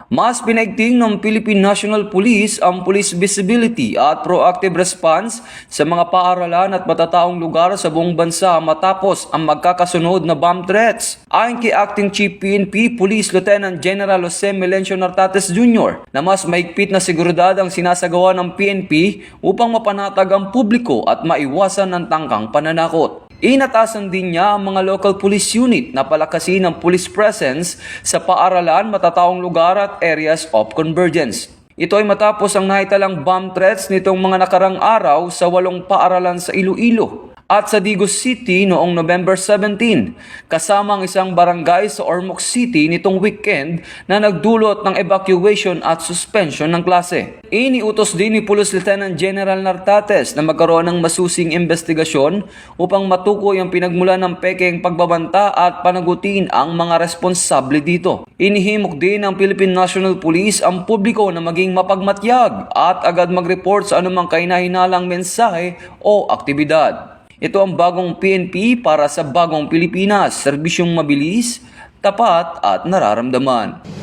Mas pinaigting ng Philippine National Police ang police visibility at proactive response sa mga paaralan at matataong lugar sa buong bansa matapos ang magkakasunod na bomb threats. Ayon kay Acting Chief PNP Police Lieutenant General Jose Melencio Nartates Jr. na mas mahigpit na seguridad ang sinasagawa ng PNP upang mapanatag ang publiko at maiwasan ang tangkang pananakot. Inatasan din niya ang mga local police unit na palakasin ang police presence sa paaralan, matataong lugar at areas of convergence. Ito ay matapos ang nahitalang bomb threats nitong mga nakarang araw sa 8 paaralan sa Iloilo at sa Digos City noong November 17, kasama ang isang barangay sa Ormoc City nitong weekend na nagdulot ng evacuation at suspension ng klase. Iniutos din ni Police Lieutenant General Nartates na magkaroon ng masusing investigasyon upang matukoy ang pinagmulan ng pekeng pagbabanta at panagutin ang mga responsable dito. Inihimok din ng Philippine National Police ang publiko na maging mapagmatyag at agad mag-report sa anumang kahinahinalang mensahe o aktibidad. Ito ang bagong PNP para sa bagong Pilipinas, serbisyong mabilis, tapat at nararamdaman.